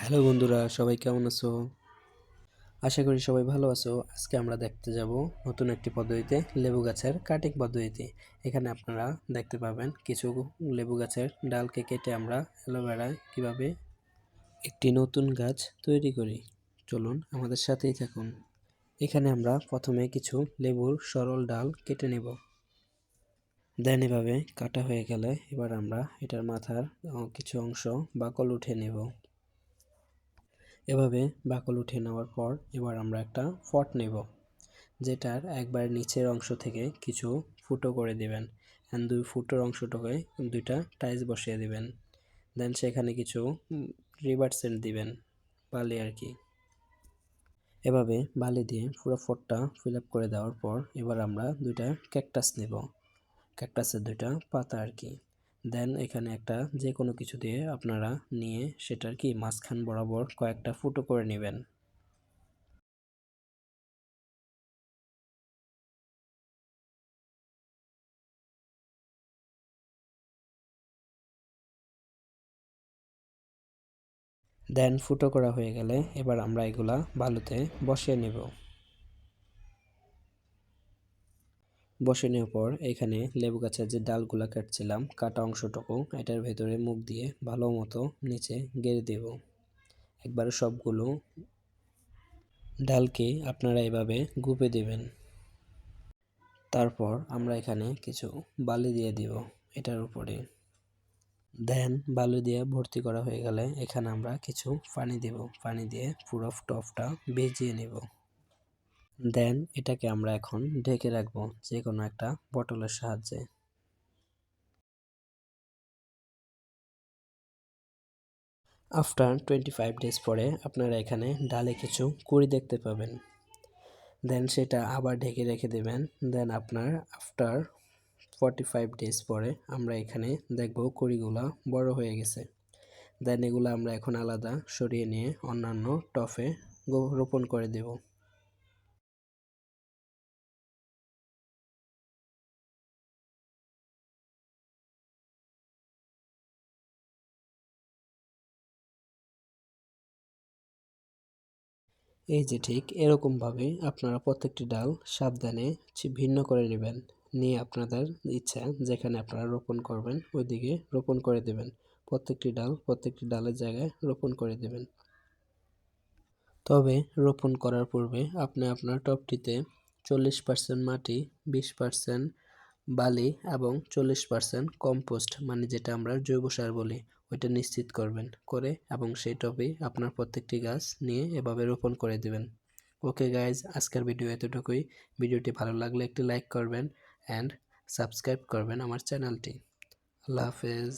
Hello বন্ধুরা, সবাই কেমন আছো? আশা করি সবাই ভালো আছো। আজকে আমরা দেখতে যাব নতুন একটি পদ্ধতিতে লেবু গাছের কাটিং পদ্ধতি। এখানে আপনারা দেখতে পাবেন কিছু লেবু গাছের ডালকে কেটে আমরা অ্যালোভেরায় কিভাবে একটি নতুন গাছ তৈরি করি। চলুন আমাদের সাথেই থাকুন। এখানে আমরা প্রথমে কিছু লেবুর সরল ডাল কেটে নেব। দেন এভাবে কাটা হয়ে গেলে এবার আমরা এটার মাথার কিছু অংশ বাকল উঠিয়ে নেব। এভাবে বাকল উঠিয়ে নেওয়ার পর এবার আমরা একটা পট নেব, যেটার একবার নিচের অংশ থেকে কিছু ফুটো করে দিবেন। অ্যান্ড 2 ফুটোর অংশটাকে 2টা টাইলস বসিয়ে দিবেন। দেন সেখানে কিছু রিভার সেন্ট দিবেন, বালি আর কি। এভাবে বালি দিয়ে পুরো পটটা ফিল আপ করে দেওয়ার পর এবার আমরা 2টা ক্যাকটাস নেব, ক্যাকটাসের 2টা পাতা আর কি। দেন এখানে একটা যে কোনো কিছু দিয়ে আপনারা নিয়ে সেটার কি মাঝখান বরাবর কয়েকটা ফুটো করে নেবেন। দেন ফুটো করা হয়ে গেলে এবার আমরা এগুলা বালুতে বসিয়ে নেব। বসিয়ে নেওয়ার পর এখানে লেবু গাছের যে ডালগুলা কাটছিলাম, কাটা অংশটুকু এটার ভেতরে মুখ দিয়ে ভালো মতো নিচে গেড়ে দেব। একবারে সবগুলো ডালকে আপনারা এভাবে গুঁপে দেবেন। তারপর আমরা এখানে কিছু বালি দিয়ে দিব এটার উপরে। দেন বালু দিয়ে ভর্তি করা হয়ে গেলে এখানে আমরা কিছু পানি দেব। পানি দিয়ে পুরো টপটা ভিজিয়ে নেব। দেন এটাকে আমরা এখন ঢেকে রাখবো যে কোনো একটা বটলের সাহায্যে। আফটার 25 ডেজ পরে আপনারা এখানে ডালে কিছু কুঁড়ি দেখতে পাবেন। দেন সেটা আবার ঢেকে রেখে দেবেন। দেন আপনার আফটার 45 ডেজ পরে আমরা এখানে দেখব কুঁড়িগুলা বড় হয়ে গেছে। দেন এগুলো আমরা এখন আলাদা সরিয়ে নিয়ে অন্যান্য টফে রোপণ করে দেব। এই যে ঠিক এরকমভাবে আপনারা প্রত্যেকটি ডাল সাবধানে ভিন্ন করে নেবেন। নিয়ে আপনাদের ইচ্ছা যেখানে আপনারা রোপণ করবেন ওইদিকে রোপণ করে দেবেন। প্রত্যেকটি ডাল প্রত্যেকটি ডালের জায়গায় রোপণ করে দেবেন। তবে রোপণ করার পূর্বে আপনি আপনার টবটিতে 40% মাটি, 20% বালি এবং 40% কম্পোস্ট মানে যেটা আমরা জৈব সার বলি ওইটা নিশ্চিত করবেন করে এবং সেই টবে আপনার প্রত্যেকটি গাছ নিয়ে এভাবে রোপণ করে দিবেন। ওকে গাইজ, আজকের ভিডিও এতটুকুই। ভিডিওটি ভালো লাগলে একটি লাইক করবেন অ্যান্ড সাবস্ক্রাইব করবেন আমার চ্যানেলটি। আল্লাহ হাফেজ।